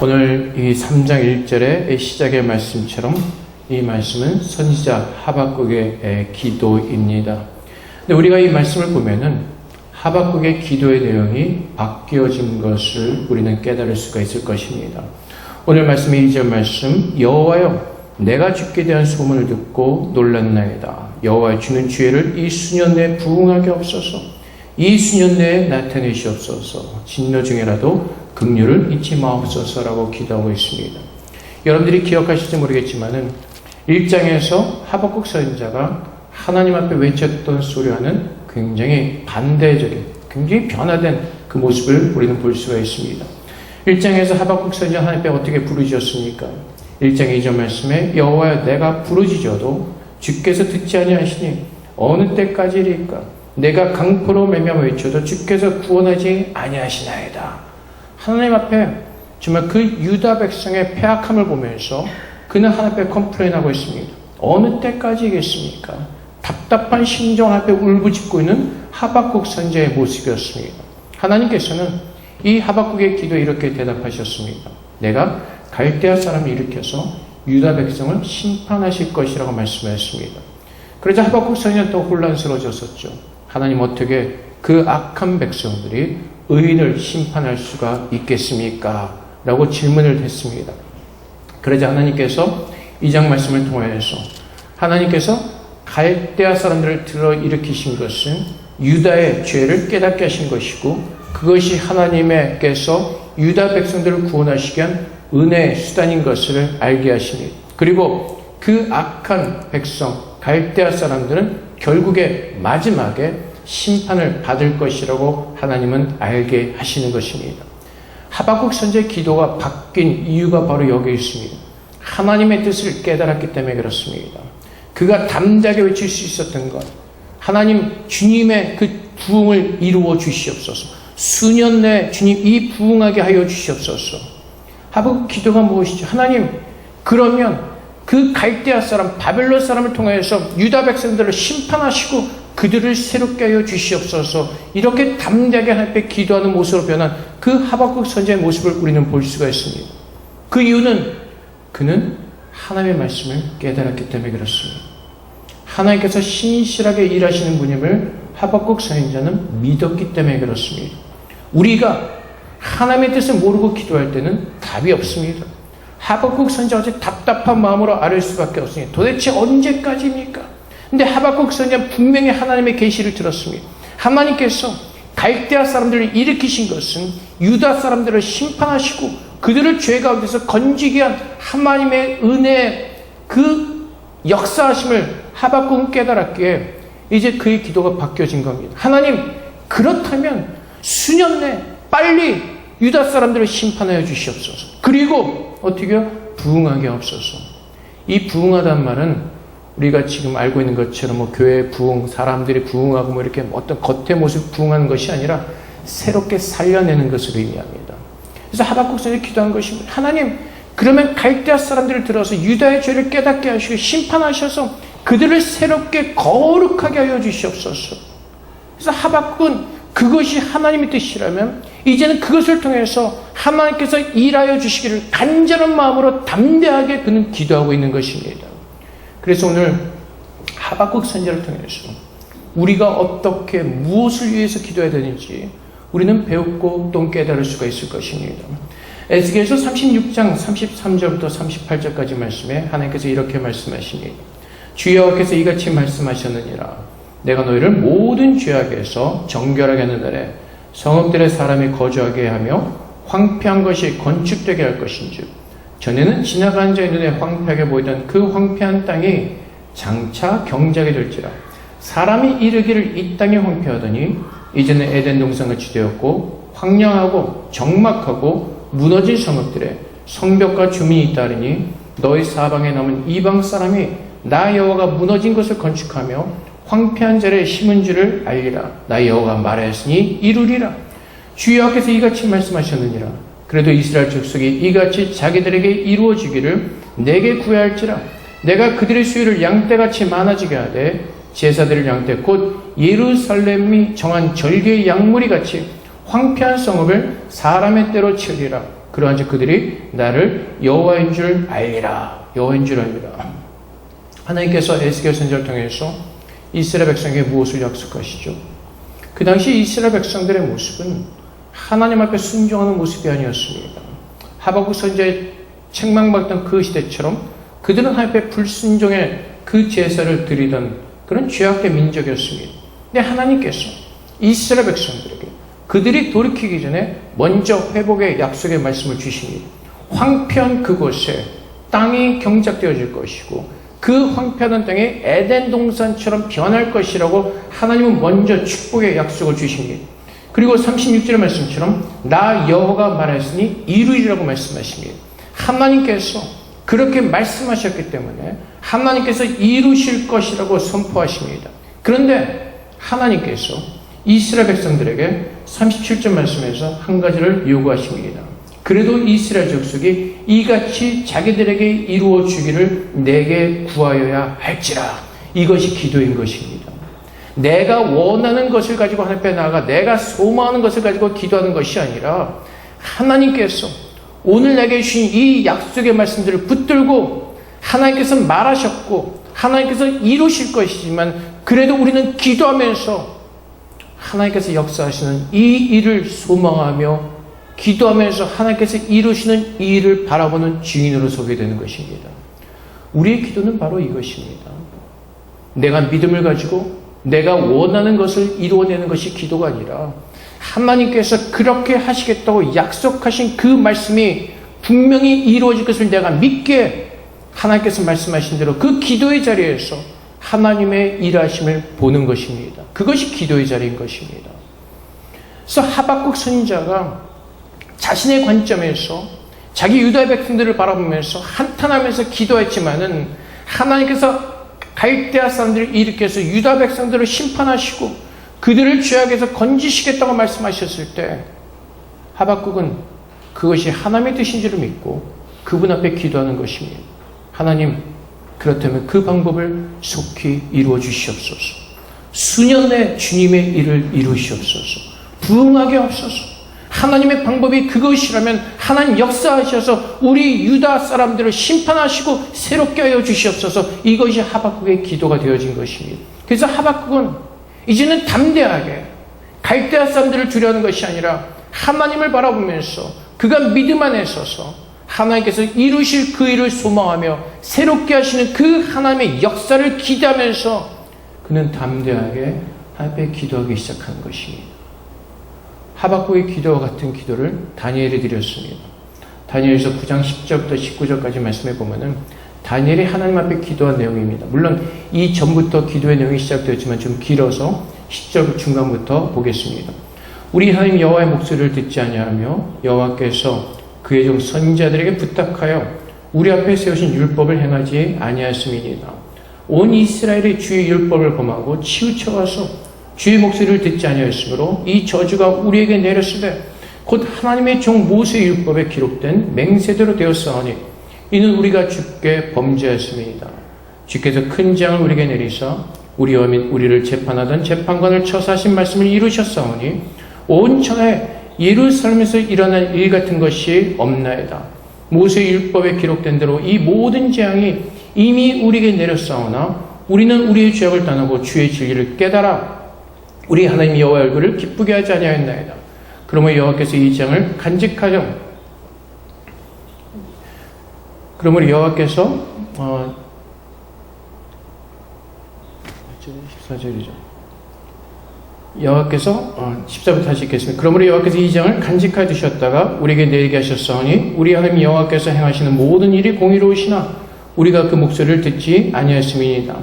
오늘 이 3장 1절의 시작의 말씀처럼 이 말씀은 선지자 하박국의 기도입니다. 근데 우리가 이 말씀을 보면은 하박국의 기도의 내용이 바뀌어진 것을 우리는 깨달을 수가 있을 것입니다. 오늘 말씀의 2절 말씀, 여호와여 내가 주께 대한 소문을 듣고 놀랐나이다. 여호와 주는 지혜를 이 수년 내에 부응하게 없소서. 이 수년 내에 나타내시옵소서. 진노 중에라도 긍휼을 잊지 마옵소서라고 기도하고 있습니다. 여러분들이 기억하실지 모르겠지만은 1장에서 하박국 선지자가 하나님 앞에 외쳤던 소리와는 굉장히 반대적인, 굉장히 변화된 그 모습을 우리는 볼 수가 있습니다. 1장에서 하박국 선지자 하나님 앞에 어떻게 부르짖었습니까? 1장 2절 말씀에 여호와여 내가 부르짖어도 주께서 듣지 아니하시니 어느 때까지리까? 내가 강포로 맹명 외쳐도 주께서 구원하지 아니하시나이다. 하나님 앞에 정말 그 유다 백성의 패악함을 보면서 그는 하나님 앞에 컴플레인하고 있습니다. 어느 때까지겠습니까? 답답한 심정 앞에 울부짖고 있는 하박국 선지자의 모습이었습니다. 하나님께서는 이 하박국의 기도에 이렇게 대답하셨습니다. 내가 갈대아 사람을 일으켜서 유다 백성을 심판하실 것이라고 말씀하셨습니다. 그러자 하박국 선지자는 또 혼란스러워졌었죠. 하나님 어떻게 그 악한 백성들이 의인을 심판할 수가 있겠습니까? 라고 질문을 했습니다. 그러자 하나님께서 2장 말씀을 통해서 하나님께서 갈대아 사람들을 들어 일으키신 것은 유다의 죄를 깨닫게 하신 것이고 그것이 하나님께서 유다 백성들을 구원하시기 위한 은혜의 수단인 것을 알게 하십니다. 그리고 그 악한 백성 갈대아 사람들은 결국에 마지막에 심판을 받을 것이라고 하나님은 알게 하시는 것입니다. 하박국 선지자의 기도가 바뀐 이유가 바로 여기 있습니다. 하나님의 뜻을 깨달았기 때문에 그렇습니다. 그가 담대하게 외칠 수 있었던 것, 하나님 주님의 그 부흥을 이루어 주시옵소서. 수년 내에 주님 이 부흥하게 하여 주시옵소서. 하박국 기도가 무엇이죠? 하나님 그러면 그 갈대아 사람 바벨론 사람을 통해서 유다 백성들을 심판하시고 그들을 새롭게 하여 주시옵소서. 이렇게 담대하게 하나님 앞에 기도하는 모습으로 변한 그 하박국 선지자의 모습을 우리는 볼 수가 있습니다. 그 이유는 그는 하나님의 말씀을 깨달았기 때문에 그렇습니다. 하나님께서 신실하게 일하시는 분임을 하박국 선지자는 믿었기 때문에 그렇습니다. 우리가 하나님의 뜻을 모르고 기도할 때는 답이 없습니다. 하박국 선지자가 어제 답답한 마음으로 아뢰을 수밖에 없습니다. 도대체 언제까지입니까? 근데 하박국 선지자는 분명히 하나님의 계시를 들었습니다. 하나님께서 갈대아 사람들을 일으키신 것은 유다 사람들을 심판하시고 그들을 죄 가운데서 건지게 한 하나님의 은혜의 그 역사하심을 하박국은 깨달았기에 이제 그의 기도가 바뀌어진 겁니다. 하나님 그렇다면 수년 내 빨리 유다 사람들을 심판하여 주시옵소서. 그리고 어떻게요? 부흥하게 없소서. 이 부흥하단 말은 우리가 지금 알고 있는 것처럼 뭐 교회 부흥, 사람들이 부흥하고 뭐 이렇게 어떤 겉의 모습 부흥하는 것이 아니라 새롭게 살려내는 것을 의미합니다. 그래서 하박국 선지자가 기도한 것입니다. 하나님, 그러면 갈대아 사람들을 들어서 유다의 죄를 깨닫게 하시고 심판하셔서 그들을 새롭게 거룩하게 하여 주시옵소서. 그래서 하박국은 그것이 하나님의 뜻이라면 이제는 그것을 통해서 하나님께서 일하여 주시기를 간절한 마음으로 담대하게 그는 기도하고 있는 것입니다. 그래서 오늘 하박국 선지자를 통해서 우리가 어떻게 무엇을 위해서 기도해야 되는지 우리는 배웠고 또 깨달을 수가 있을 것입니다. 에스겔서 36장 33절부터 38절까지 말씀에 하나님께서 이렇게 말씀하십니다. 주 여호와께서 이같이 말씀하셨느니라. 내가 너희를 모든 죄악에서 정결하게 하는 날에 성읍들의 사람이 거주하게 하며 황폐한 것이 건축되게 할 것인즉 전에는 지나간 자의 눈에 황폐하게 보이던 그 황폐한 땅이 장차 경작이 될지라. 사람이 이르기를 이 땅이 황폐하더니 이제는 에덴 동산같이 되었고 황량하고 적막하고 무너진 성읍들에 성벽과 주민이 있다하니 너희 사방에 남은 이방 사람이 나 여호와가 무너진 것을 건축하며 황폐한 자리에 심은 줄을 알리라. 나 여호와가 말하였으니 이루리라. 주 여호와께서 이같이 말씀하셨느니라. 그래도 이스라엘 족속이 이같이 자기들에게 이루어지기를 내게 구해할지라. 내가 그들의 수요를 양떼같이 많아지게 하되 제사드릴 양떼 곧 예루살렘이 정한 절개의 양무리같이 황폐한 성읍을 사람의 때로 치우리라. 그러한즉 그들이 나를 여호와인 줄 알리라. 여호와인 줄 알리라. 하나님께서 에스겔 선지자를 통해서 이스라엘 백성에게 무엇을 약속하시죠? 그 당시 이스라엘 백성들의 모습은 하나님 앞에 순종하는 모습이 아니었습니다. 하박국 선지자의 책망받던 그 시대처럼 그들은 하나님 앞에 불순종의 그 제사를 드리던 그런 죄악된 민족이었습니다. 근데 하나님께서 이스라엘 백성들에게 그들이 돌이키기 전에 먼저 회복의 약속의 말씀을 주십니다. 황폐한 그곳에 땅이 경작되어질 것이고 그 황폐한 땅이 에덴 동산처럼 변할 것이라고 하나님은 먼저 축복의 약속을 주십니다. 그리고 36절의 말씀처럼 나 여호와가 말했으니 이루리라고 말씀하십니다. 하나님께서 그렇게 말씀하셨기 때문에 하나님께서 이루실 것이라고 선포하십니다. 그런데 하나님께서 이스라엘 백성들에게 37절 말씀에서 한 가지를 요구하십니다. 그래도 이스라엘 족속이 이같이 자기들에게 이루어 주기를 내게 구하여야 할지라. 이것이 기도인 것입니다. 내가 원하는 것을 가지고 하나님 앞에 나아가 내가 소망하는 것을 가지고 기도하는 것이 아니라 하나님께서 오늘 내게 주신 이 약속의 말씀들을 붙들고 하나님께서 말하셨고 하나님께서 이루실 것이지만 그래도 우리는 기도하면서 하나님께서 역사하시는 이 일을 소망하며 기도하면서 하나님께서 이루시는 이 일을 바라보는 증인으로 서게 되는 것입니다. 우리의 기도는 바로 이것입니다. 내가 믿음을 가지고 내가 원하는 것을 이루어내는 것이 기도가 아니라 하나님께서 그렇게 하시겠다고 약속하신 그 말씀이 분명히 이루어질 것을 내가 믿게 하나님께서 말씀하신 대로 그 기도의 자리에서 하나님의 일하심을 보는 것입니다. 그것이 기도의 자리인 것입니다. 그래서 하박국 선지자가 자신의 관점에서 자기 유다의 백성들을 바라보면서 한탄하면서 기도했지만은 하나님께서 갈대아 사람들을 일으켜서 유다 백성들을 심판하시고 그들을 죄악에서 건지시겠다고 말씀하셨을 때 하박국은 그것이 하나님의 뜻인 줄 믿고 그분 앞에 기도하는 것입니다. 하나님, 그렇다면 그 방법을 속히 이루어 주시옵소서. 수년의 주님의 일을 이루시옵소서. 부응하게 하옵소서. 하나님의 방법이 그것이라면 하나님 역사하셔서 우리 유다 사람들을 심판하시고 새롭게 하여 주시옵소서. 이것이 하박국의 기도가 되어진 것입니다. 그래서 하박국은 이제는 담대하게 갈대아 사람들을 두려워하는 것이 아니라 하나님을 바라보면서 그가 믿음 안에 서서 하나님께서 이루실 그 일을 소망하며 새롭게 하시는 그 하나님의 역사를 기대하면서 그는 담대하게 하나님 앞에 기도하기 시작하는 것입니다. 하박국의 기도와 같은 기도를 다니엘이 드렸습니다. 다니엘서 9장 10절부터 19절까지 말씀해 보면은 다니엘이 하나님 앞에 기도한 내용입니다. 물론 이 전부터 기도의 내용이 시작되었지만 좀 길어서 10절 중간부터 보겠습니다. 우리 하나님 여호와의 목소리를 듣지 아니하며 여호와께서 그의 종 선지자들에게 부탁하여 우리 앞에 세우신 율법을 행하지 아니하였음이니이다. 온 이스라엘이 주의 율법을 범하고 치우쳐가서 주의 목소리를 듣지 아니하였으므로 이 저주가 우리에게 내렸으되 곧 하나님의 종 모세의 율법에 기록된 맹세대로 되었사오니 이는 우리가 주께 범죄하였음이니이다. 주께서 큰 재앙을 우리에게 내리사 우리와 및 우리를 재판하던 재판관을 처사하신 말씀을 이루셨사오니 온 천하에 예루살렘에서 일어난 일 같은 것이 없나이다. 모세의 율법에 기록된 대로 이 모든 재앙이 이미 우리에게 내렸사오나 우리는 우리의 죄악을 떠나고 주의 진리를 깨달아 우리 하나님 여호와의 얼굴을 기쁘게 하지 아니하였나이다. 그러므로 여호와께서 이 재앙을 간직하여 그러므로 여호와께서 14절이죠. 여호와께서 14부터 다시 읽겠습니다. 그러므로 여호와께서 이 장을 간직하여 두셨다가 우리에게 내리게 하셨사오니 우리 하나님 여호와께서 행하시는 모든 일이 공의로우시나 우리가 그 목소리를 듣지 아니하였음이니이다.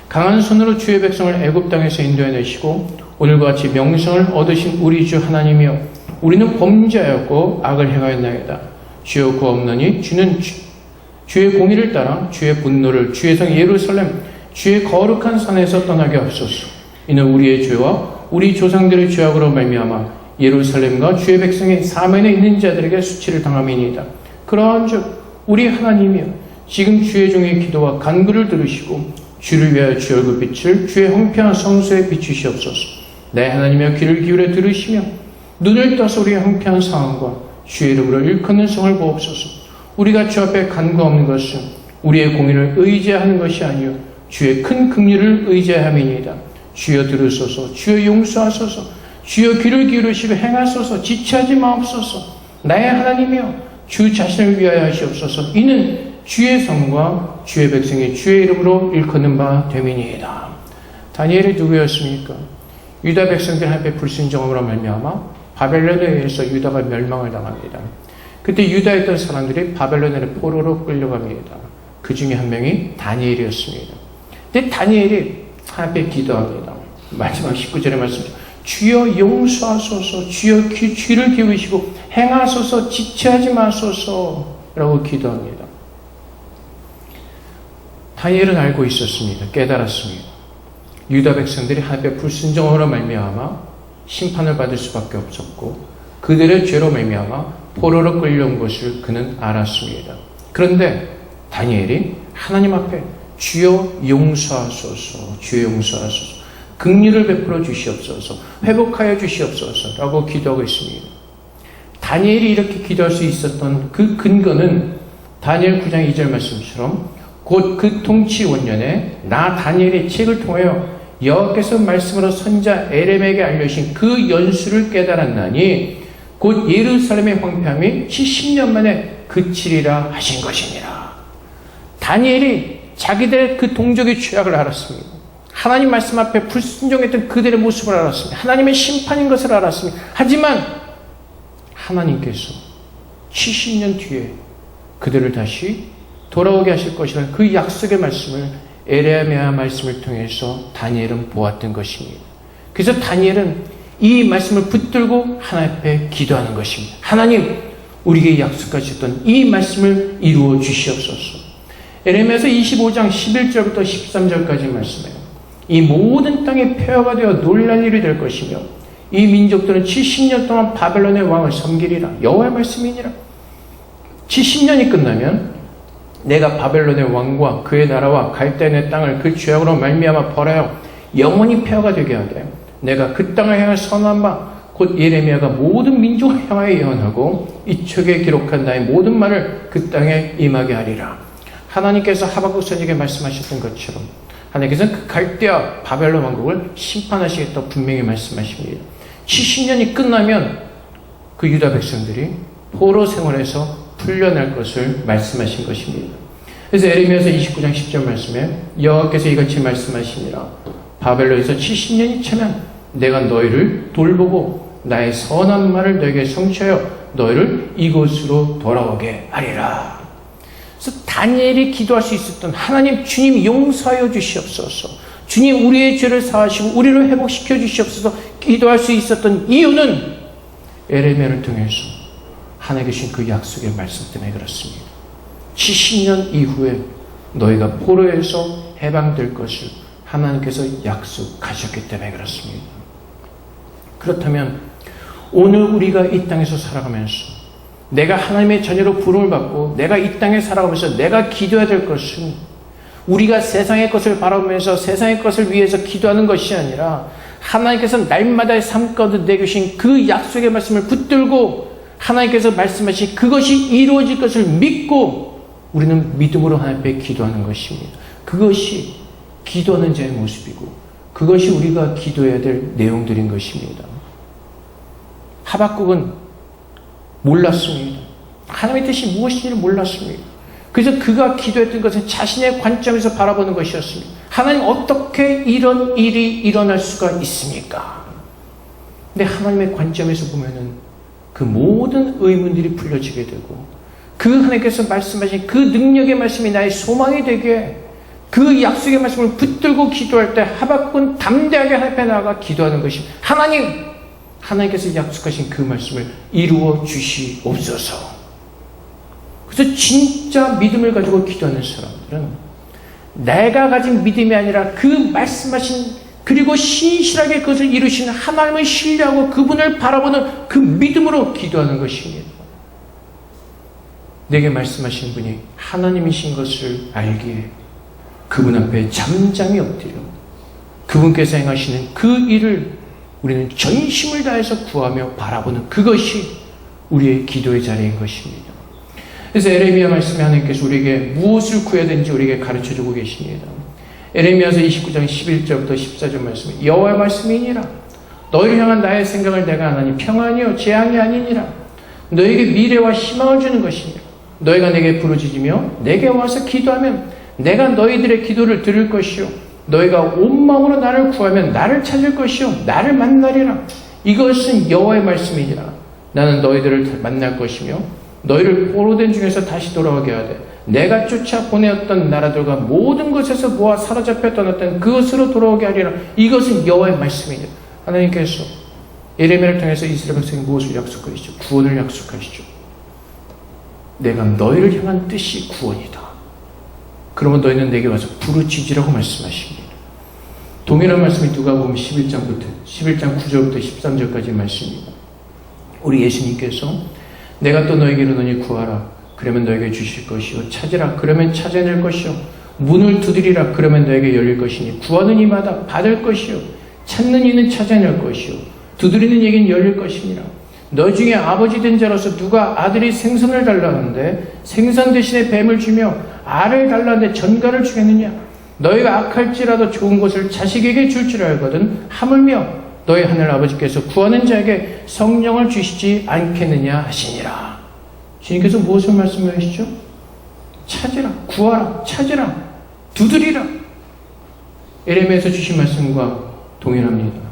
강한 손으로 주의 백성을 애굽 땅에서 인도해내시고 오늘과 같이 명성을 얻으신 우리 주 하나님이여 우리는 범죄하였고 악을 행하였나이다. 주여 구하옵나니 주는 주의 공의를 따라 주의 분노를 주의 성 예루살렘 주의 거룩한 산에서 떠나게 하소서. 이는 우리의 죄와 우리 조상들의 죄악으로 말미암아 예루살렘과 주의 백성의 사면에 있는 자들에게 수치를 당함이니이다. 그러한즉 우리 하나님이여 지금 주의 종의 기도와 간구를 들으시고 주를 위하여 주의 얼굴빛을 주의 황폐한 성소에 비추시옵소서. 내 하나님이여 귀를 기울여 들으시며 눈을 떠서 우리의 황폐한 상황과 주의 이름으로 일컫는 성을 보옵소서. 우리가 주 앞에 간구 없는 것은 우리의 공의를 의지하는 것이 아니요 주의 큰 긍휼을 의지함이니이다. 주여 들으소서. 주여 용서하소서. 주여 귀를 기울이시고 행하소서. 지체하지 마옵소서. 나의 하나님이여 주 자신을 위하여 하시옵소서. 이는 주의 성과 주의 백성이 주의 이름으로 일컫는 바 됨이니이다. 다니엘이 누구였습니까? 유다 백성들 앞에 불순종함으로 말미암아 바벨론에 의해서 유다가 멸망을 당합니다. 그때 유다에 있던 사람들이 바벨론의 포로로 끌려갑니다. 그 중에 한 명이 다니엘이었습니다. 근데 다니엘이 하나님께 기도합니다. 마지막 19절에 말씀, 주여 용서하소서. 주여 귀를 기울이시고 행하소서. 지체하지 마소서 라고 기도합니다. 다니엘은 알고 있었습니다. 깨달았습니다. 유다 백성들이 하나님의 불순종으로 말미암아 심판을 받을 수밖에 없었고 그들의 죄로 말미암아 포로로 끌려온 것을 그는 알았습니다. 그런데 다니엘이 하나님 앞에 주여 용서하소서. 주여 용서하소서. 긍휼을 베풀어 주시옵소서. 회복하여 주시옵소서 라고 기도하고 있습니다. 다니엘이 이렇게 기도할 수 있었던 그 근거는 다니엘 9장 2절 말씀처럼 곧 그 통치 원년에 나 다니엘의 책을 통하여 여호와께서 말씀으로 선지자 에레미야에게 알려주신 그 연수를 깨달았나니 곧 예루살렘의 황폐함이 70년 만에 그치리라 하신 것이니라. 다니엘이 자기들의 그 동족의 죄악을 알았습니다. 하나님 말씀 앞에 불순종했던 그들의 모습을 알았습니다. 하나님의 심판인 것을 알았습니다. 하지만 하나님께서 70년 뒤에 그들을 다시 돌아오게 하실 것이라는 그 약속의 말씀을 에레미야 말씀을 통해서 다니엘은 보았던 것입니다. 그래서 다니엘은 이 말씀을 붙들고 하나님 앞에 기도하는 것입니다. 하나님, 우리에게 약속하셨던 이 말씀을 이루어 주시옵소서. 에레미야서 25장 11절부터 13절까지 말씀해요. 이 모든 땅이 폐허가 되어 놀랄 일이 될 것이며 이 민족들은 70년 동안 바벨론의 왕을 섬기리라. 여호와의 말씀이니라. 70년이 끝나면 내가 바벨론의 왕과 그의 나라와 갈대아인의 땅을 그 죄악으로 말미암아 벌하여 영원히 폐허가 되게 하되 내가 그 땅을 향해 선언한 바 곧 예레미야가 모든 민족을 향하여 예언하고 이 책에 기록한 나의 모든 말을 그 땅에 임하게 하리라. 하나님께서 하박국 선지자에게 말씀하셨던 것처럼 하나님께서는 그 갈대아 바벨론 왕국을 심판하시겠다고 분명히 말씀하십니다. 70년이 끝나면 그 유다 백성들이 포로 생활에서 풀려날 것을 말씀하신 것입니다. 그래서 에레미야서 29장 10절 말씀에 여호와께서 이같이 말씀하시니라. 바벨론에서 70년이 차면 내가 너희를 돌보고 나의 선한 말을 너에게 성취하여 너희를 이곳으로 돌아오게 하리라. 그래서 다니엘이 기도할 수 있었던 하나님 주님 용서하여 주시옵소서. 주님 우리의 죄를 사하시고 우리를 회복시켜 주시옵소서 기도할 수 있었던 이유는 에레미야를 통해서 하나님께 주신 그 약속의 말씀 때문에 그렇습니다. 70년 이후에 너희가 포로에서 해방될 것을 하나님께서 약속하셨기 때문에 그렇습니다. 그렇다면 오늘 우리가 이 땅에서 살아가면서 내가 하나님의 자녀로 부름을 받고 내가 이 땅에 살아가면서 내가 기도해야 될 것은 우리가 세상의 것을 바라보면서 세상의 것을 위해서 기도하는 것이 아니라 하나님께서 날마다의 삶 가운데 내게 주신 그 약속의 말씀을 붙들고 하나님께서 말씀하신 그것이 이루어질 것을 믿고 우리는 믿음으로 하나님 앞에 기도하는 것입니다. 그것이 기도하는 자의 모습이고 그것이 우리가 기도해야 될 내용들인 것입니다. 하박국은 몰랐습니다. 하나님의 뜻이 무엇인지를 몰랐습니다. 그래서 그가 기도했던 것은 자신의 관점에서 바라보는 것이었습니다. 하나님 어떻게 이런 일이 일어날 수가 있습니까? 근데 하나님의 관점에서 보면은 그 모든 의문들이 풀려지게 되고 그 하나님께서 말씀하신 그 능력의 말씀이 나의 소망이 되게 그 약속의 말씀을 붙들고 기도할 때 하박국은 담대하게 하나님 앞에 나아가 기도하는 것입니다. 하나님께서 약속하신 그 말씀을 이루어 주시옵소서. 그래서 진짜 믿음을 가지고 기도하는 사람들은 내가 가진 믿음이 아니라 그 말씀하신 그리고 신실하게 그것을 이루시는 하나님을 신뢰하고 그분을 바라보는 그 믿음으로 기도하는 것입니다. 내게 말씀하신 분이 하나님이신 것을 알기에 그분 앞에 잠잠히 엎드려 그분께서 행하시는 그 일을 우리는 전심을 다해서 구하며 바라보는 그것이 우리의 기도의 자리인 것입니다. 그래서 에레미야 말씀에 하나님께서 우리에게 무엇을 구해야 되는지 우리에게 가르쳐주고 계십니다. 에레미야서 29장 11절부터 14절 말씀에 여호와의 말씀이니라. 너희를 향한 나의 생각을 내가 하나니 평안이요 재앙이 아니니라. 너에게 미래와 희망을 주는 것이니라. 너희가 내게 부르짖으며 내게 와서 기도하면 내가 너희들의 기도를 들을 것이요 너희가 온 마음으로 나를 구하면 나를 찾을 것이요 나를 만나리라. 이것은 여호와의 말씀이니라. 나는 너희들을 만날 것이며 너희를 포로된 중에서 다시 돌아오게 하되 내가 쫓아 보내었던 나라들과 모든 것에서 모아 사로잡혀 떠났던 그것으로 돌아오게 하리라. 이것은 여호와의 말씀이니라. 하나님께서 예레미야를 통해서 이스라엘 백성이 무엇을 약속하시죠? 구원을 약속하시죠. 내가 너희를 향한 뜻이 구원이다. 그러면 너희는 내게 와서 부르짖으라고 말씀하십니다. 동일한 말씀이 누가복음 11장 9절부터 13절까지 말씀입니다. 우리 예수님께서 내가 또 너에게 이르노니 구하라 그러면 너에게 주실 것이요 찾으라 그러면 찾아낼 것이요 문을 두드리라 그러면 너에게 열릴 것이니 구하는 이마다 받을 것이요 찾는 이는 찾아낼 것이요 두드리는 이에겐 열릴 것이니라. 너 중에 아버지 된 자로서 누가 아들이 생선을 달라는데 생선 대신에 뱀을 주며 알을 달라는데 전갈을 주겠느냐. 너희가 악할지라도 좋은 것을 자식에게 줄 줄 알거든 하물며 너희 하늘 아버지께서 구하는 자에게 성령을 주시지 않겠느냐 하시니라. 주님께서 무엇을 말씀하시죠? 찾으라, 구하라, 찾으라, 두드리라. 에레미야에서 주신 말씀과 동일합니다.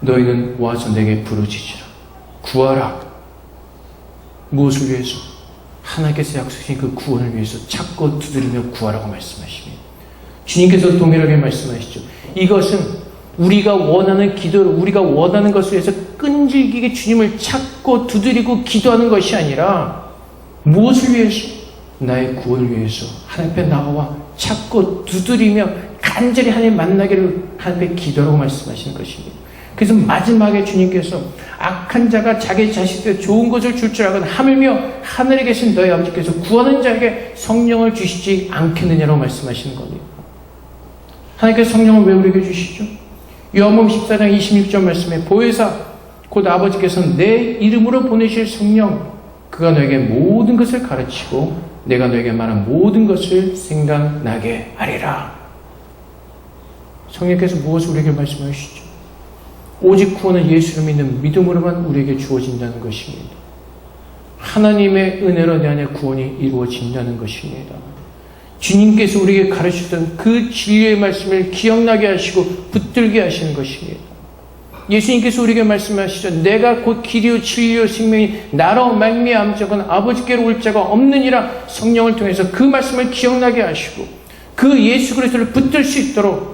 너희는 와서 내게 부르짖으라. 구하라. 무엇을 위해서? 하나님께서 약속하신 그 구원을 위해서 찾고 두드리며 구하라고 말씀하십니다. 주님께서 동일하게 말씀하시죠. 이것은 우리가 원하는 기도를 우리가 원하는 것을 위해서 끈질기게 주님을 찾고 두드리고 기도하는 것이 아니라 무엇을 위해서? 나의 구원을 위해서 하나님 앞에 나와 찾고 두드리며 간절히 하나님 만나기를 하나님 앞에 기도라고 말씀하시는 것입니다. 그래서 마지막에 주님께서 악한 자가 자기 자식들에게 좋은 것을 줄 줄 알거든 하물며 하늘에 계신 너희 아버지께서 구하는 자에게 성령을 주시지 않겠느냐고 말씀하시는 겁니다. 하나님께서 성령을 왜 우리에게 주시죠? 요한복음 14장 26절 말씀에 보혜사 곧 아버지께서는 내 이름으로 보내실 성령 그가 너에게 모든 것을 가르치고 내가 너에게 말한 모든 것을 생각나게 하리라. 성령께서 무엇을 우리에게 말씀하시죠? 오직 구원은 예수를 믿는 믿음으로만 우리에게 주어진다는 것입니다. 하나님의 은혜로 내 안에 구원이 이루어진다는 것입니다. 주님께서 우리에게 가르치셨던 그 진리의 말씀을 기억나게 하시고 붙들게 하시는 것입니다. 예수님께서 우리에게 말씀하시죠. 내가 곧 길이요 진리요 생명이 나로 말미암자건 아버지께로 올 자가 없느니라. 성령을 통해서 그 말씀을 기억나게 하시고 그 예수 그리스도를 붙들 수 있도록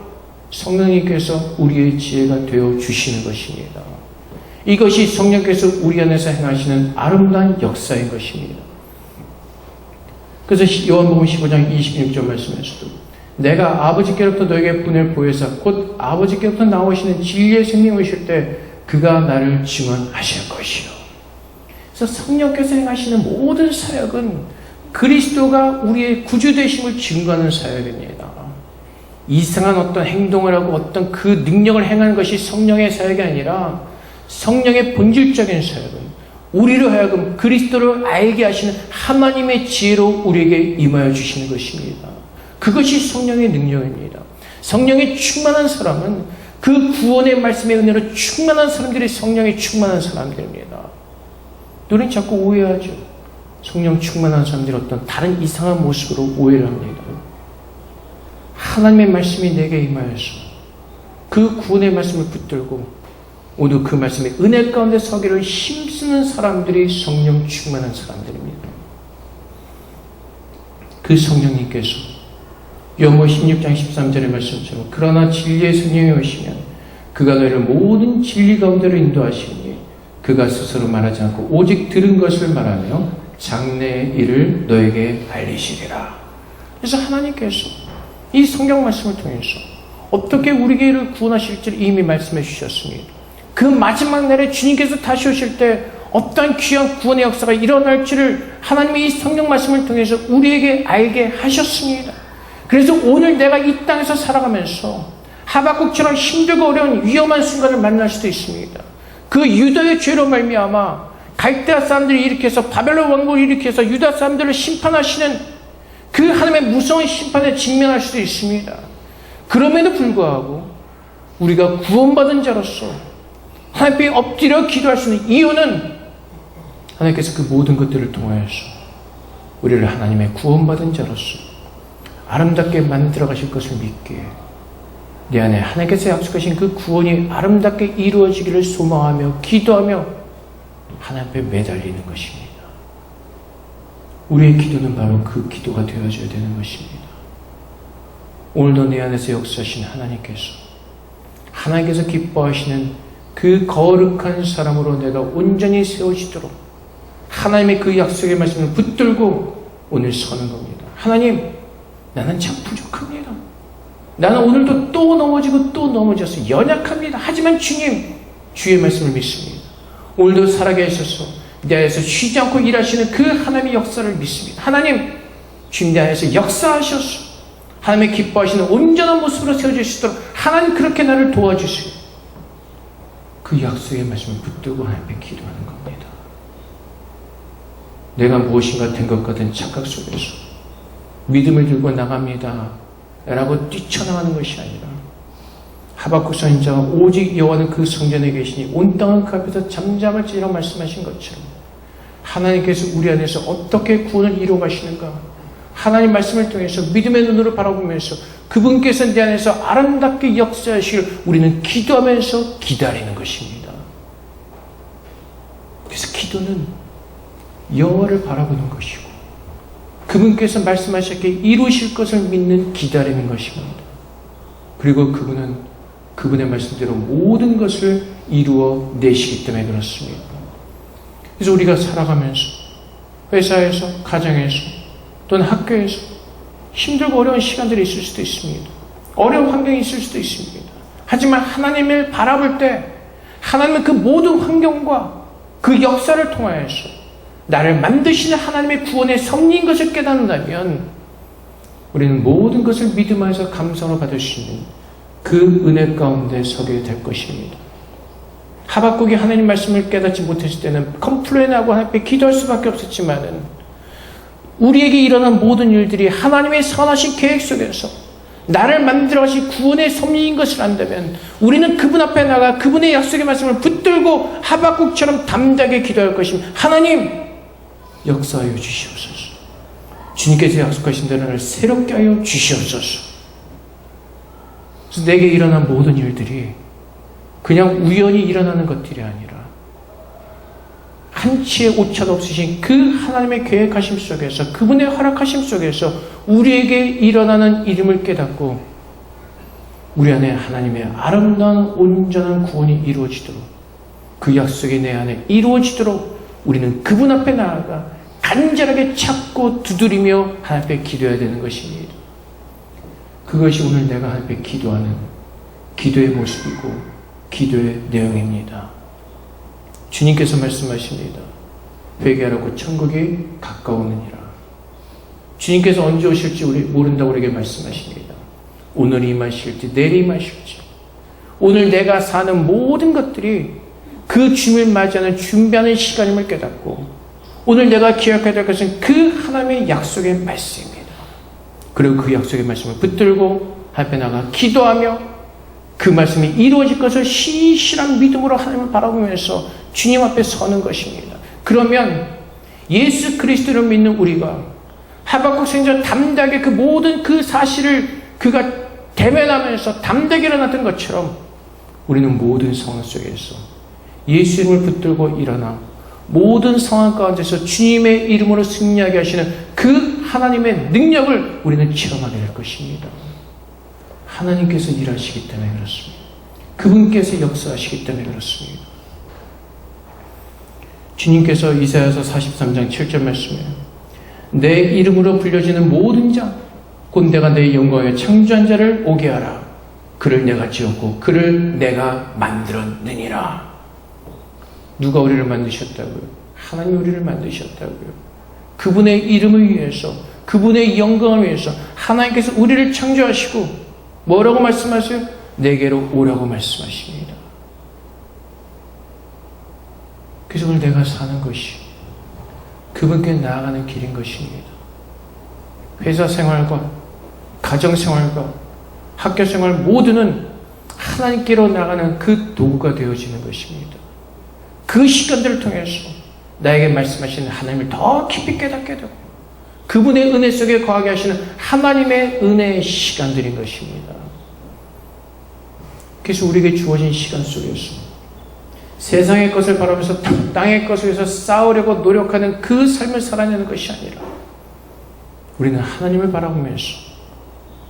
성령님께서 우리의 지혜가 되어 주시는 것입니다. 이것이 성령께서 우리 안에서 행하시는 아름다운 역사인 것입니다. 그래서 요한복음 15장 26절 말씀에서도 내가 아버지께로부터 너에게 보낼 보혜사 곧 아버지께로부터 나오시는 진리의 생명이 오실 때 그가 나를 증언하실 것이요. 그래서 성령께서 행하시는 모든 사역은 그리스도가 우리의 구주 되심을 증거하는 사역입니다. 이상한 어떤 행동을 하고 어떤 그 능력을 행하는 것이 성령의 사역이 아니라 성령의 본질적인 사역은 우리로 하여금 그리스도를 알게 하시는 하나님의 지혜로 우리에게 임하여 주시는 것입니다. 그것이 성령의 능력입니다. 성령에 충만한 사람은 그 구원의 말씀의 은혜로 충만한 사람들이 성령에 충만한 사람들입니다. 우리는 자꾸 오해하죠. 성령 충만한 사람들이 어떤 다른 이상한 모습으로 오해를 합니다. 하나님의 말씀이 내게 임하여서 그 구원의 말씀을 붙들고 모두 그 말씀의 은혜 가운데 서기를 힘쓰는 사람들이 성령 충만한 사람들입니다. 그 성령님께서 요한복음 16장 13절의 말씀처럼 그러나 진리의 성령이 오시면 그가 너희를 모든 진리 가운데로 인도하시니 그가 스스로 말하지 않고 오직 들은 것을 말하며 장래의 일을 너에게 알리시리라. 그래서 하나님께서 이 성경 말씀을 통해서 어떻게 우리를 구원하실지를 이미 말씀해 주셨습니다. 그 마지막 날에 주님께서 다시 오실 때 어떠한 귀한 구원의 역사가 일어날지를 하나님의 이 성경 말씀을 통해서 우리에게 알게 하셨습니다. 그래서 오늘 내가 이 땅에서 살아가면서 하박국처럼 힘들고 어려운 위험한 순간을 만날 수도 있습니다. 그 유다의 죄로 말미암아 갈대아 사람들이 일으켜서 바벨론 왕국을 일으켜서 유다 사람들을 심판하시는 그 하나님의 무서운 심판에 직면할 수도 있습니다. 그럼에도 불구하고 우리가 구원받은 자로서 하나님께 엎드려 기도할 수 있는 이유는 하나님께서 그 모든 것들을 통하여서 우리를 하나님의 구원받은 자로서 아름답게 만들어 가실 것을 믿기에 내 안에 하나님께서 약속하신 그 구원이 아름답게 이루어지기를 소망하며 기도하며 하나님 앞에 매달리는 것입니다. 우리의 기도는 바로 그 기도가 되어져야 되는 것입니다. 오늘도 내 안에서 역사하신 하나님께서 기뻐하시는 그 거룩한 사람으로 내가 온전히 세워지도록 하나님의 그 약속의 말씀을 붙들고 오늘 서는 겁니다. 하나님, 나는 참 부족합니다. 나는 오늘도 또 넘어지고 또 넘어져서 연약합니다. 하지만 주님, 주의 말씀을 믿습니다. 오늘도 살아계셔서 내 안에서 쉬지 않고 일하시는 그 하나님의 역사를 믿습니다. 하나님, 주님 내 안에서 역사하셔서 하나님의 기뻐하시는 온전한 모습으로 세워주시도록 하나님 그렇게 나를 도와주세요. 그 약속의 말씀을 붙들고 하나님께 기도하는 겁니다. 내가 무엇인가 된 것 같은 착각 속에서 믿음을 들고 나갑니다 라고 뛰쳐나가는 것이 아니라 하박국 선지자가 오직 여호와는 그 성전에 계시니 온 땅은 그 앞에서 잠잠할지라고 말씀하신 것처럼 하나님께서 우리 안에서 어떻게 구원을 이루어 가시는가 하나님 말씀을 통해서 믿음의 눈으로 바라보면서 그분께서 내 안에서 아름답게 역사하시길 우리는 기도하면서 기다리는 것입니다. 그래서 기도는 여호와를 바라보는 것이고 그분께서 말씀하셨기에 이루실 것을 믿는 기다리는 것입니다. 그리고 그분은 그분의 말씀대로 모든 것을 이루어 내시기 때문에 그렇습니다. 그래서 우리가 살아가면서 회사에서, 가정에서, 또는 학교에서 힘들고 어려운 시간들이 있을 수도 있습니다. 어려운 환경이 있을 수도 있습니다. 하지만 하나님을 바라볼 때 하나님은 그 모든 환경과 그 역사를 통하여서 나를 만드시는 하나님의 구원의 섭리인 것을 깨닫는다면 우리는 모든 것을 믿음 안에서 감사로 받을 수 있는 그 은혜 가운데 서게 될 것입니다. 하박국이 하나님 말씀을 깨닫지 못했을 때는 컴플레인하고 하나님께 기도할 수밖에 없었지만은 우리에게 일어난 모든 일들이 하나님의 선하신 계획 속에서 나를 만들어 가신 구원의 섭리인 것을 안다면 우리는 그분 앞에 나가 그분의 약속의 말씀을 붙들고 하박국처럼 담대하게 기도할 것입니다. 하나님, 역사하여 주시옵소서. 주님께서 약속하신 대로 나를 새롭게 하여 주시옵소서. 그래서 내게 일어난 모든 일들이 그냥 우연히 일어나는 것들이 아니라 한치의 오차도 없으신 그 하나님의 계획하심 속에서 그분의 허락하심 속에서 우리에게 일어나는 일임을 깨닫고 우리 안에 하나님의 아름다운 온전한 구원이 이루어지도록 그 약속이 내 안에 이루어지도록 우리는 그분 앞에 나아가 간절하게 찾고 두드리며 하나님 앞에 기도해야 되는 것입니다. 그것이 오늘 내가 하나님 앞에 기도하는 기도의 모습이고 기도의 내용입니다. 주님께서 말씀하십니다. 회개하라고 천국이 가까우느니라. 주님께서 언제 오실지 우리 모른다고 우리에게 말씀하십니다. 오늘 임하실지 내일 임하실지 오늘 내가 사는 모든 것들이 그 주님을 맞이하는 준비하는 시간임을 깨닫고 오늘 내가 기억해야 될 것은 그 하나님의 약속의 말씀입니다. 그리고 그 약속의 말씀을 붙들고 앞에 나가 기도하며 그 말씀이 이루어질 것을 신실한 믿음으로 하나님을 바라보면서 주님 앞에 서는 것입니다. 그러면 예수 그리스도를 믿는 우리가 하박국 선지자 담대하게 그 모든 그 사실을 그가 대면하면서 담대하게 일어났던 것처럼 우리는 모든 상황 속에서 예수 이름을 붙들고 일어나 모든 상황 가운데서 주님의 이름으로 승리하게 하시는 그 하나님의 능력을 우리는 체험하게 될 것입니다. 하나님께서 일하시기 때문에 그렇습니다. 그분께서 역사하시기 때문에 그렇습니다. 주님께서 이사야서 43장 7절 말씀에 내 이름으로 불려지는 모든 자 곧 내가 내 영광에 창조한 자를 오게 하라. 그를 내가 지었고 그를 내가 만들었느니라. 누가 우리를 만드셨다고요? 하나님이 우리를 만드셨다고요. 그분의 이름을 위해서 그분의 영광을 위해서 하나님께서 우리를 창조하시고 뭐라고 말씀하세요? 내게로 오라고 말씀하십니다. 그래서 오늘 내가 사는 것이 그분께 나아가는 길인 것입니다. 회사 생활과 가정 생활과 학교 생활 모두는 하나님께로 나가는 그 도구가 되어지는 것입니다. 그 시간들을 통해서 나에게 말씀하시는 하나님을 더 깊이 깨닫게 되고 그분의 은혜 속에 거하게 하시는 하나님의 은혜의 시간들인 것입니다. 그래서 우리에게 주어진 시간 속에서 세상의 것을 바라면서 땅의 것을 위해서 싸우려고 노력하는 그 삶을 살아내는 것이 아니라 우리는 하나님을 바라보면서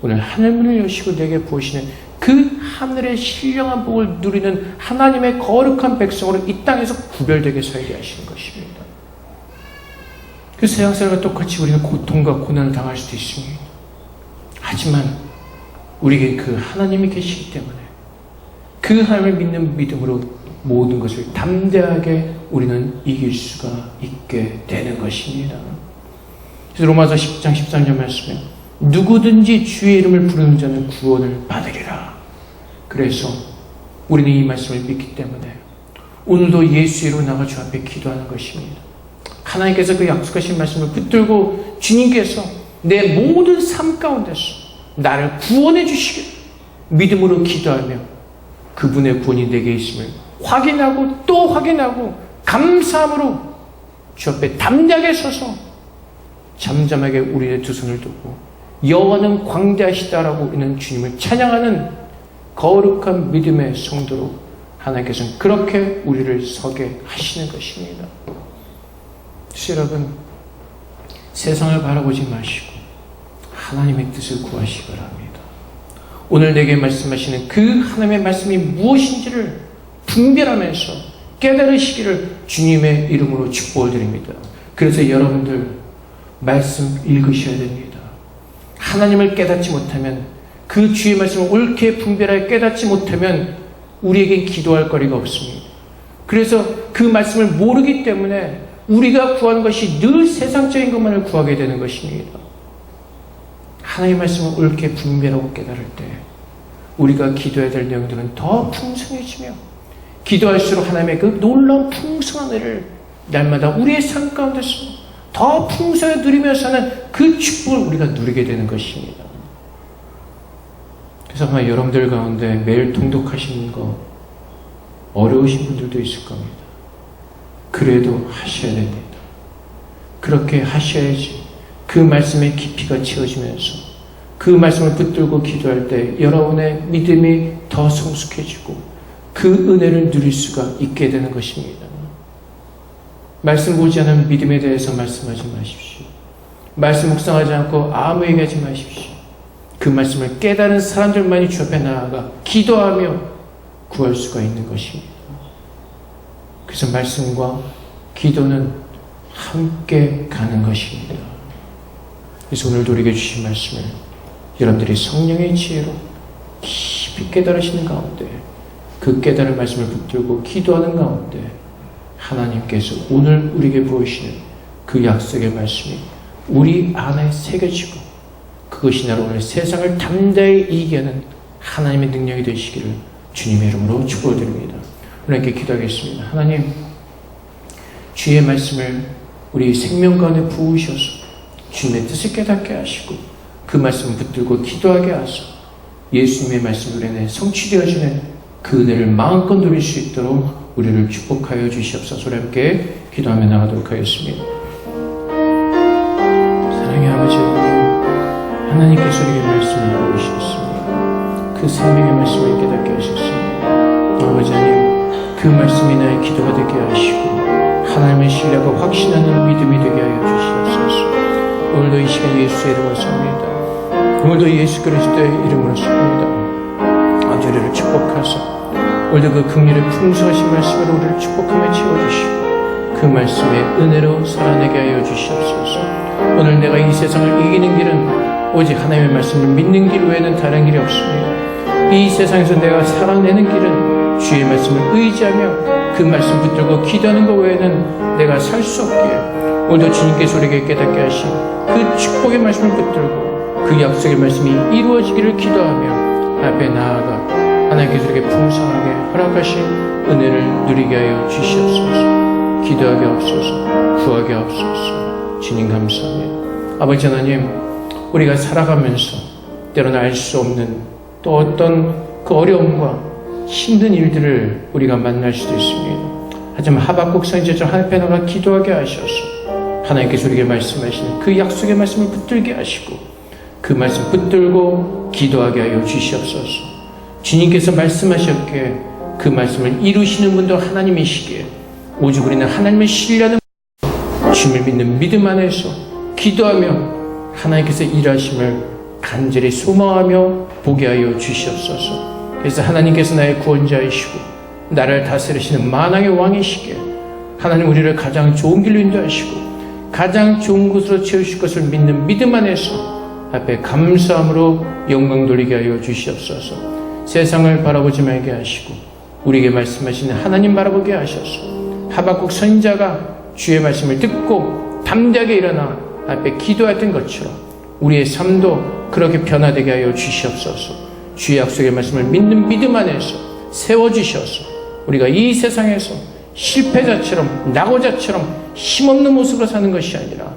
오늘 하늘문을 여시고 내게 부으시는 그 하늘의 신령한 복을 누리는 하나님의 거룩한 백성으로 이 땅에서 구별되게 살게 하시는 것입니다. 그 세상 사람과 똑같이 우리는 고통과 고난을 당할 수도 있습니다. 하지만 우리에게 그 하나님이 계시기 때문에 그 하나님을 믿는 믿음으로 모든 것을 담대하게 우리는 이길 수가 있게 되는 것입니다. 그래서 로마서 10장 13절 말씀에 누구든지 주의 이름을 부르는 자는 구원을 받으리라. 그래서 우리는 이 말씀을 믿기 때문에 오늘도 예수 이름으로 나가 주 앞에 기도하는 것입니다. 하나님께서 그 약속하신 말씀을 붙들고 주님께서 내 모든 삶 가운데서 나를 구원해 주시기를 믿음으로 기도하며 그분의 구원이 내게 있음을 확인하고 또 확인하고 감사함으로 주 앞에 담대하게 서서 잠잠하게 우리의 두 손을 두고 여호와는 광대하시다라고 우리는 주님을 찬양하는 거룩한 믿음의 성도로 하나님께서는 그렇게 우리를 서게 하시는 것입니다. 여러분, 세상을 바라보지 마시고 하나님의 뜻을 구하시기 바랍니다. 오늘 내게 말씀하시는 그 하나님의 말씀이 무엇인지를 분별하면서 깨달으시기를 주님의 이름으로 축복을 드립니다. 그래서 여러분들 말씀 읽으셔야 됩니다. 하나님을 깨닫지 못하면 그 주의 말씀을 옳게 분별하여 깨닫지 못하면 우리에게 기도할 거리가 없습니다. 그래서 그 말씀을 모르기 때문에 우리가 구하는 것이 늘 세상적인 것만을 구하게 되는 것입니다. 하나님의 말씀을 옳게 분별하고 깨달을 때 우리가 기도해야 될 내용들은 더 풍성해지며 기도할수록 하나님의 그 놀라운 풍성한 은혜를 날마다 우리의 삶 가운데서 더 풍성하게 누리며 사는 그 축복을 우리가 누리게 되는 것입니다. 그래서 아마 여러분들 가운데 매일 통독하시는 거 어려우신 분들도 있을 겁니다. 그래도 하셔야 됩니다. 그렇게 하셔야지 그 말씀의 깊이가 채워지면서 그 말씀을 붙들고 기도할 때 여러분의 믿음이 더 성숙해지고 그 은혜를 누릴 수가 있게 되는 것입니다. 말씀 보지 않은 믿음에 대해서 말씀하지 마십시오. 말씀 묵상하지 않고 아무 얘기하지 마십시오. 그 말씀을 깨달은 사람들만이 주 앞에 나아가 기도하며 구할 수가 있는 것입니다. 그래서 말씀과 기도는 함께 가는 것입니다. 그래서 오늘도 우리에게 주신 말씀을 여러분들이 성령의 지혜로 깊이 깨달으시는 가운데 그 깨달은 말씀을 붙들고 기도하는 가운데 하나님께서 오늘 우리에게 보이시는 그 약속의 말씀이 우리 안에 새겨지고 그것이 나로 오늘 세상을 담대히 이기게 하는 하나님의 능력이 되시기를 주님의 이름으로 축복드립니다. 하나님께 기도하겠습니다. 하나님, 주의 말씀을 우리 생명 가운데 부으셔서 주님의 뜻을 깨닫게 하시고 그 말씀을 붙들고 기도하게 하소 예수님의 말씀으로 인해 성취되어지는 그 은혜를 마음껏 누릴 수 있도록 우리를 축복하여 주시옵소서. 함께 기도하며 나가도록 하겠습니다. 사랑의 아버지 하나님께서 우리에게 말씀을 보이셨습니다. 그 생명의 말씀을 깨닫게 하셨습니다. 아버지 하나님, 그 말씀이 나의 기도가 되게 하시고 하나님의 신뢰가 확신하는 믿음이 되게 하여 주시옵소서. 오늘도 이 시간 예수의 이름으로 섭니다. 오늘도 예수 그리스도의 이름으로 섭니다. 아버지 우리를 축복하사 오늘도 그 긍휼의 풍성하신 말씀으로 우리를 축복하며 채워주시고 그 말씀의 은혜로 살아내게 하여 주시옵소서. 오늘 내가 이 세상을 이기는 길은 오직 하나님의 말씀을 믿는 길 외에는 다른 길이 없습니다. 이 세상에서 내가 살아내는 길은 주의 말씀을 의지하며 그 말씀 붙들고 기도하는 것 외에는 내가 살 수 없기에 오늘도 주님께서 우리에게 깨닫게 하신 그 축복의 말씀을 붙들고 그 약속의 말씀이 이루어지기를 기도하며 앞에 나아가 하나님께서 우리에게 풍성하게 허락하신 은혜를 누리게 하여 주시옵소서. 기도하게 없소서, 구하게 없소서. 주님 감사합니다. 아버지 하나님, 우리가 살아가면서 때로는 알 수 없는 또 어떤 그 어려움과 힘든 일들을 우리가 만날 수도 있습니다. 하지만 하박국 선지자처럼 하나님 앞에 나가 기도하게 하셔서 하나님께서 우리에게 말씀하시는 그 약속의 말씀을 붙들게 하시고 그 말씀 붙들고 기도하게 하여 주시옵소서. 주님께서 말씀하셨기에 그 말씀을 이루시는 분도 하나님이시기에 오직 우리는 하나님을 신뢰하는 주님을 믿는 믿음 안에서 기도하며 하나님께서 일하심을 간절히 소망하며 보게 하여 주시옵소서. 그래서 하나님께서 나의 구원자이시고 나를 다스리시는 만왕의 왕이시기에 하나님 우리를 가장 좋은 길로 인도하시고 가장 좋은 곳으로 채우실 것을 믿는 믿음 안에서 앞에 감사함으로 영광 돌리게 하여 주시옵소서. 세상을 바라보지 말게 하시고 우리에게 말씀하시는 하나님 바라보게 하셔서 하박국 선지자가 주의 말씀을 듣고 담대하게 일어나 앞에 기도했던 것처럼 우리의 삶도 그렇게 변화되게 하여 주시옵소서. 주의 약속의 말씀을 믿는 믿음 안에서 세워주셔서 우리가 이 세상에서 실패자처럼 낙오자처럼 힘없는 모습으로 사는 것이 아니라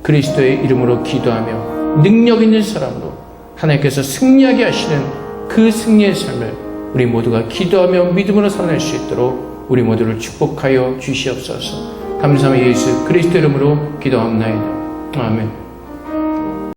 그리스도의 이름으로 기도하며 능력 있는 사람으로 하나님께서 승리하게 하시는 그 승리의 삶을 우리 모두가 기도하며 믿음으로 살아낼 수 있도록 우리 모두를 축복하여 주시옵소서. 감사합니다. 예수 그리스도 이름으로 기도합나이다. 아멘.